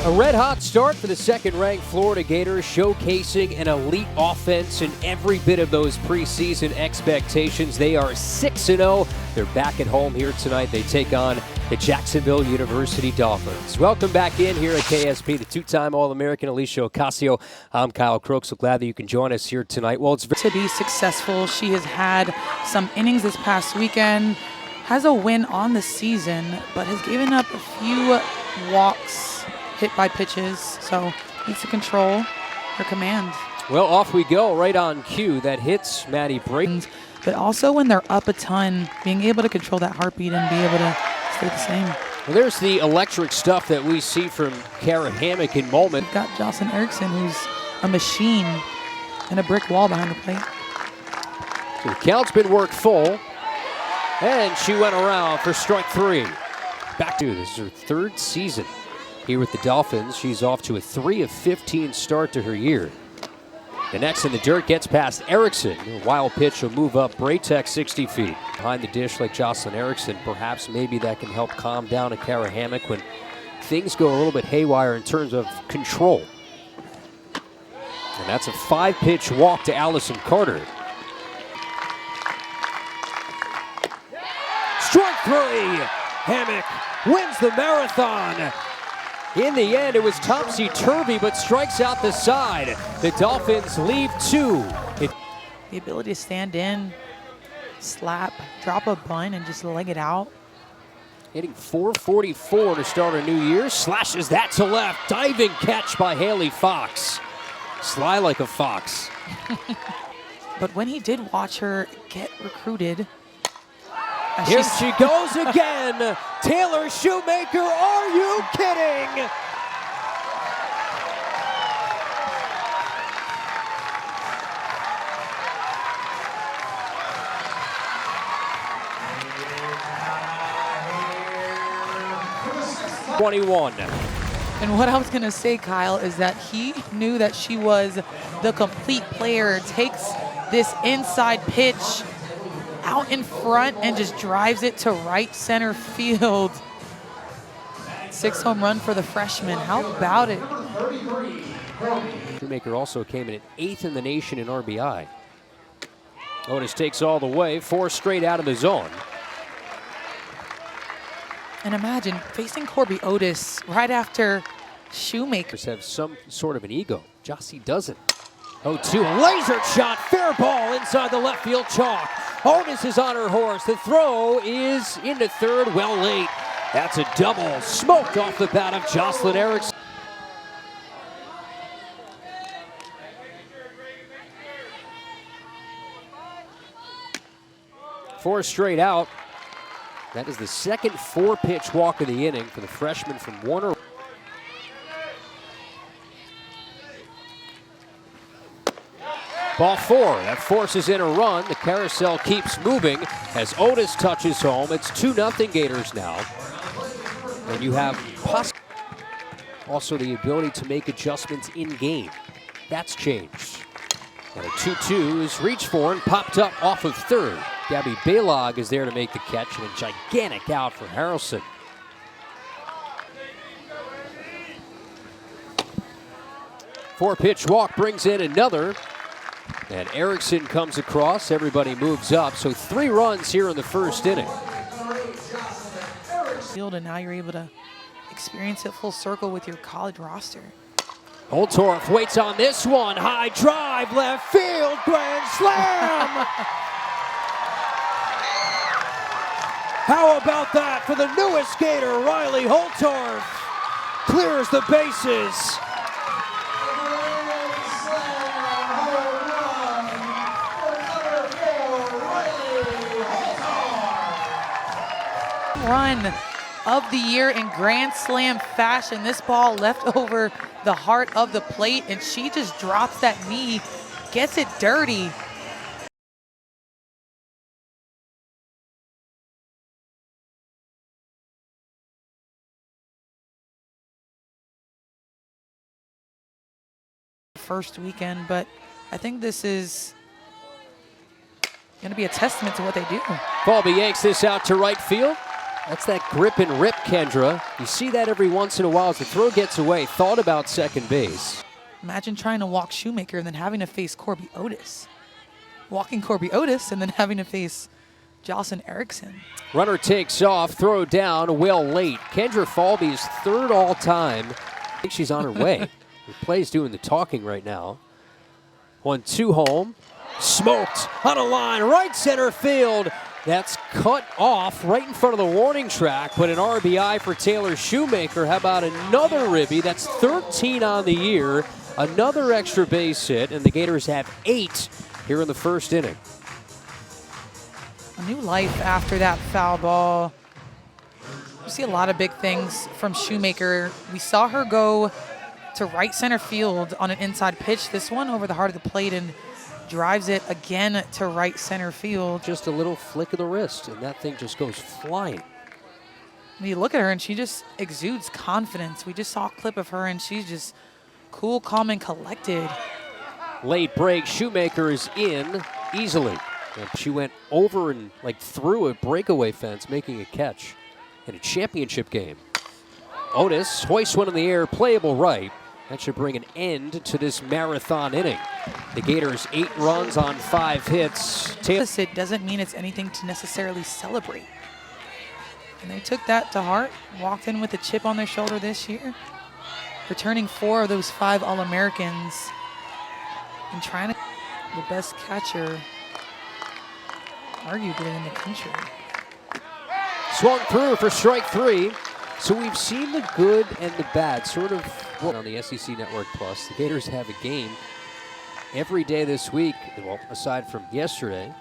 A red-hot start for the second-ranked Florida Gators, showcasing an elite offense in every bit of those preseason expectations. They are 6-0. They're back at home here tonight. They take on the Jacksonville University Dolphins. Welcome back in here at KSP, the two-time All-American Alicia Ocasio. I'm Kyle Crooks. So glad that you can join us here tonight. Well, it's to be successful. She has had some innings this past weekend, has a win on the season, but has given up a few walks, hit by pitches, so needs to control her command. Well, off we go, right on cue. That hits Maddie Brayton. But also when they're up a ton, being able to control that heartbeat and be able to stay the same. Well, there's the electric stuff that we see from Kara Hammock in moment. We've got Jocelyn Erickson, who's a machine, and a brick wall behind the plate. So the count's been worked full, and she went around for strike three. Back to this is her third season here with the Dolphins. She's off to a 3 of 15 start to her year. The next in the dirt gets past Erickson. A wild pitch will move up Braytek 60 feet. Behind the dish like Jocelyn Erickson, perhaps maybe that can help calm down a Kara Hammock when things go a little bit haywire in terms of control. And that's a 5-pitch walk to Allison Carter. Strike three! Hammock wins the marathon. In the end, it was topsy-turvy, but strikes out the side. The Dolphins leave two. The ability to stand in, slap, drop a bunt, and just leg it out. Hitting .444 to start a new year. Slashes that to left. Diving catch by Haley Fox. Sly like a fox. But when he did watch her get recruited, here she goes again. Taylor Shoemaker, are you kidding? .21. And what I was going to say, Kyle, is that he knew that she was the complete player, takes this inside pitch out in front and just drives it to right center field. 6 home run for the freshman. How about it? Shoemaker also came in at 8th in the nation in RBI. Otis takes all the way, 4 straight out of the zone. And imagine facing Corby Otis right after Shoemaker. Have some sort of an ego. Jossie doesn't. 0-2, laser shot, fair ball inside the left field chalk. Otis is on her horse. The throw is into third, well late. That's a double, smoked off the bat of Jocelyn Erickson. 4 straight out. That is the second 4-pitch walk of the inning for the freshman from Warner. Ball 4, that forces in a run. The carousel keeps moving as Otis touches home. It's 2-0 Gators now. And you have also the ability to make adjustments in game. That's changed. And a 2-2 is reached for and popped up off of third. Gabby Baylog is there to make the catch, and a gigantic out for Harrelson. Four-pitch walk brings in another. And Erickson comes across. Everybody moves up. So 3 runs here in the first inning. And now you're able to experience it full circle with your college roster. Holtorf waits on this one. High drive, left field, grand slam! How about that for the newest Gator, Riley Holtorf? Clears the bases. Run of the year in grand slam fashion. This ball left over the heart of the plate, and she just drops that knee, gets it dirty. First weekend, but I think this is going to be a testament to what they do. Falby yanks this out to right field. That's that grip and rip, Kendra. You see that every once in a while as the throw gets away. Thought about second base. Imagine trying to walk Shoemaker and then having to face Corby Otis. Walking Corby Otis and then having to face Jocelyn Erickson. Runner takes off, throw down, well late. Kendra Falvey's third all-time. I think she's on her way. The play's doing the talking right now. 1-2 home. Smoked on a line, right center field. That's cut off right in front of the warning track, but an RBI for Taylor Shoemaker. How about another ribby? That's 13 on the year. Another extra base hit, and the Gators have 8 here in the first inning. A new life after that foul ball. We see a lot of big things from Shoemaker. We saw her go to right center field on an inside pitch. This one over the heart of the plate and drives it again to right center field. Just a little flick of the wrist, and that thing just goes flying. You look at her, and she just exudes confidence. We just saw a clip of her, and she's just cool, calm, and collected. Late break, Shoemaker is in easily. And she went over and through a breakaway fence, making a catch in a championship game. Otis hoists one in the air, playable right. That should bring an end to this marathon inning. The Gators 8 runs on 5 hits. It doesn't mean it's anything to necessarily celebrate. And they took that to heart, walked in with a chip on their shoulder this year, returning 4 of those 5 All-Americans and trying to be the best catcher, arguably, in the country. Swung through for strike 3. So we've seen the good and the bad sort of on the SEC Network Plus. The Gators have a game every day this week, well, aside from yesterday.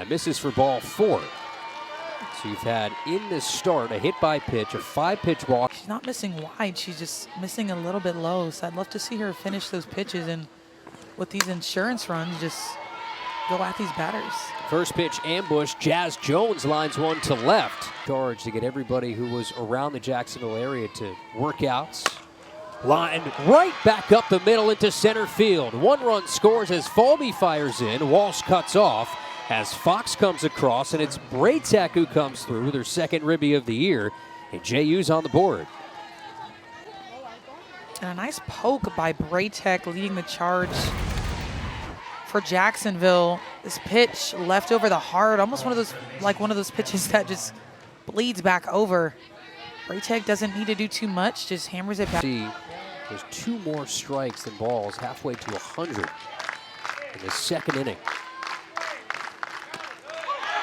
Misses for ball 4. So you've had in this start a hit by pitch, a 5-pitch walk. She's not missing wide, she's just missing a little bit low. So I'd love to see her finish those pitches and with these insurance runs just go at these batters. First pitch ambush, Jazz Jones lines one to left. Charge to get everybody who was around the Jacksonville area to workouts. Line right back up the middle into center field. 1 run scores as Falvey fires in. Walsh cuts off as Fox comes across, and it's Braytek who comes through with her second ribby of the year. And JU's on the board. And a nice poke by Braytek leading the charge for Jacksonville. This pitch left over the heart, almost one of those pitches that just bleeds back over. Braytek doesn't need to do too much, just hammers it back. There's 2 more strikes than balls, halfway to 100 in the second inning.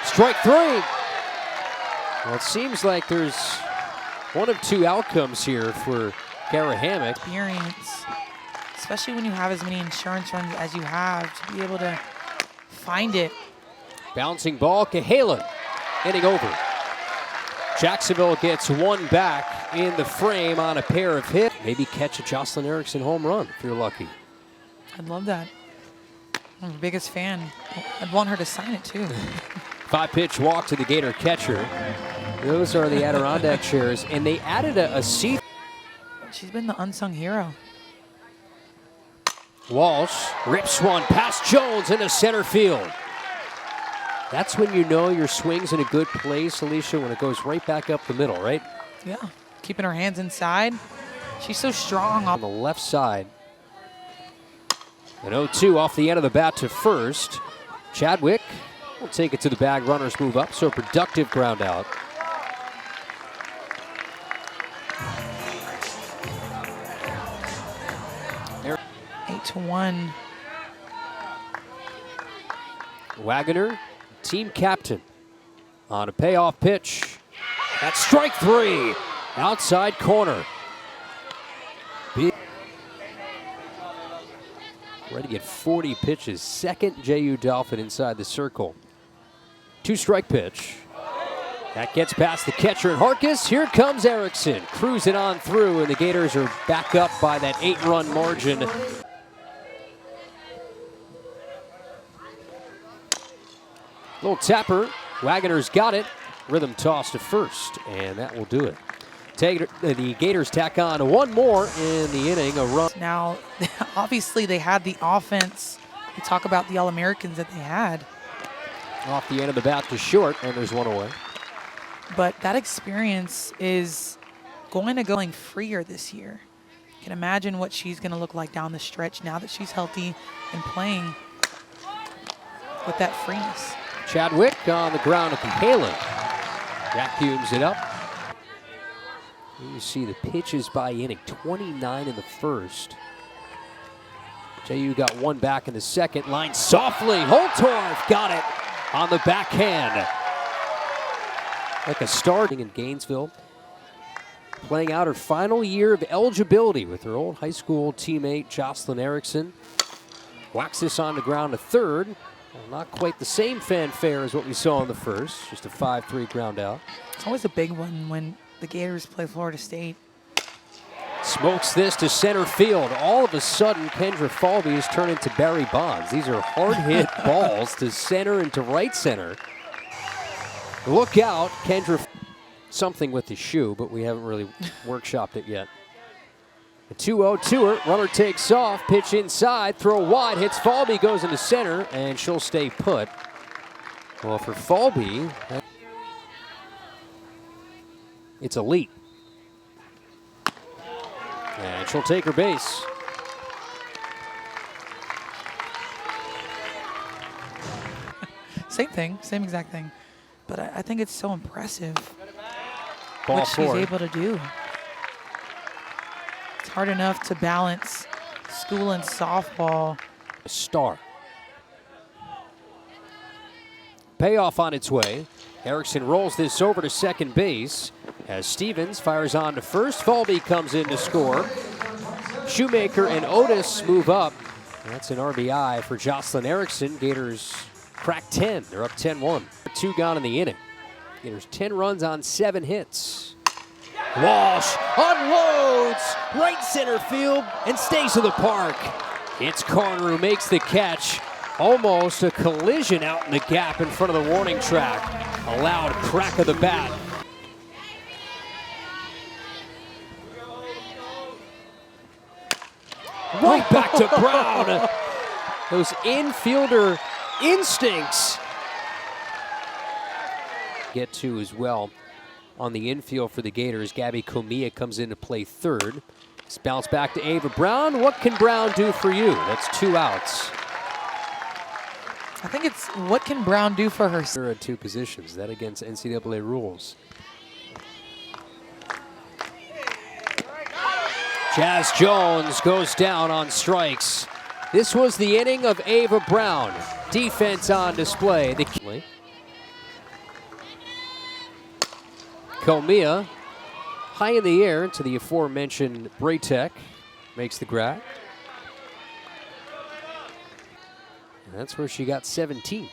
Strike 3. Well, it seems like there's one of 2 outcomes here for Kara Hammock. Experience, especially when you have as many insurance runs as you have, to be able to find it. Bouncing ball, Cahalan, inning over. Jacksonville gets 1 back in the frame on a pair of hits. Maybe catch a Jocelyn Erickson home run if you're lucky. I'd love that. I'm her biggest fan. I'd want her to sign it too. 5-pitch walk to the Gator catcher. Those are the Adirondack shares, and they added a seat. She's been the unsung hero. Walsh rips one past Jones into center field. That's when you know your swing's in a good place, Alicia, when it goes right back up the middle, right? Yeah, keeping her hands inside. She's so strong. On the left side. An 0-2 off the end of the bat to first. Chadwick will take it to the bag. Runners move up, so a productive ground out. There. 8-1. Wagoner, team captain, on a payoff pitch. That's strike 3, outside corner. Ready to get 40 pitches. Second JU Dolphin inside the circle. 2-strike pitch. That gets past the catcher and Harkis. Here comes Erickson, cruising on through, and the Gators are back up by that 8-run margin. Little tapper. Wagoner's got it. Rhythm toss to first, and that will do it. The Gators tack on 1 more in the inning. A run. Now, obviously, they had the offense. We talk about the All-Americans that they had. Off the end of the bat to short, and there's 1 away. but that experience is going to go freer this year. You can imagine what she's going to look like down the stretch now that she's healthy and playing with that freeness. Chadwick on the ground at the Halen. Vacuums it up. You see the pitches by inning, 29 in the first. JU got one back in the second. Line softly. Holtorf got it on the backhand. Like a starting in Gainesville. Playing out her final year of eligibility with her old high school teammate Jocelyn Erickson. Whacks this on the ground to third. Well, not quite the same fanfare as what we saw in the first. Just a 5-3 ground out. It's always a big one when the Gators play Florida State. Smokes this to center field. All of a sudden, Kendra Falvey has turned into Barry Bonds. These are hard-hit balls to center and to right center. Look out, Kendra. Something with the shoe, but we haven't really workshopped it yet. A 2-0 to her. Runner takes off. Pitch inside. Throw wide. Hits Falvey. Goes into center, and she'll stay put. Well, for Falvey, it's a leap. And she'll take her base. Same thing, same exact thing. But I think it's so impressive Ball what she's forward. able to do. It's hard enough to balance school and softball. A star. Payoff on its way. Erickson rolls this over to second base as Stevens fires on to first. Falvey comes in to score. Shoemaker and Otis move up. That's an RBI for Jocelyn Erickson. Gators crack 10. They're up 10-1. 2 gone in the inning. Gators 10 runs on 7 hits. Walsh unloads right center field and stays to the park. It's Carter who makes the catch. Almost a collision out in the gap in front of the warning track. A loud crack of the bat. Right back to Brown. Those infielder instincts. Get to as well on the infield for the Gators. Gabby Comia comes in to play third. It's bounced back to Ava Brown. What can Brown do for you? That's 2 outs. I think it's what can Brown do for her? They're at 2 positions. That against NCAA rules. Jazz Jones goes down on strikes. This was the inning of Ava Brown. Defense on display. Comia high in the air to the aforementioned Braytek. Makes the grab. And that's where she got 17.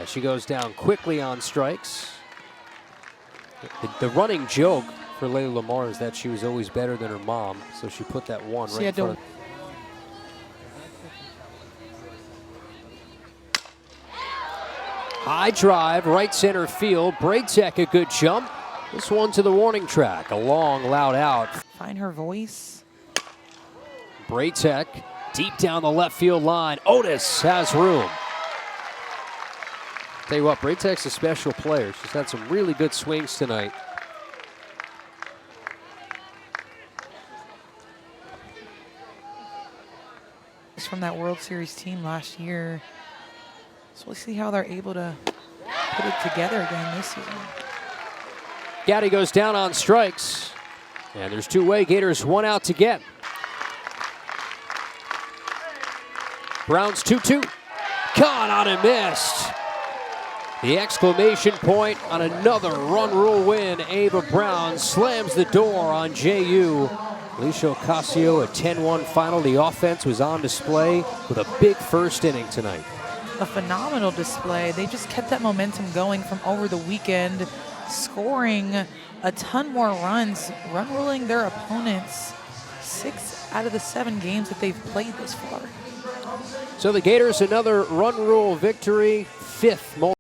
She goes down quickly on strikes. The running joke for Layla Lamar is that she was always better than her mom, so she put that one right in front of. High drive, right center field. Braytek a good jump. This one to the warning track. A long, loud out. Find her voice. Braytek deep down the left field line. Otis has room. Tell you what, Braytek's a special player. She's had some really good swings tonight. From that World Series team last year. So we'll see how they're able to put it together again this season. Gaddy goes down on strikes. And there's 2-way. Gators 1 out to get. Brown's 2-2. Caught on and missed. The exclamation point on another run rule win. Ava Brown slams the door on JU. Alicia Ocasio, a 10-1 final. The offense was on display with a big first inning tonight. A phenomenal display. They just kept that momentum going from over the weekend, scoring a ton more runs, run ruling their opponents 6 out of the 7 games that they've played this far. So the Gators, another run rule victory, 5th.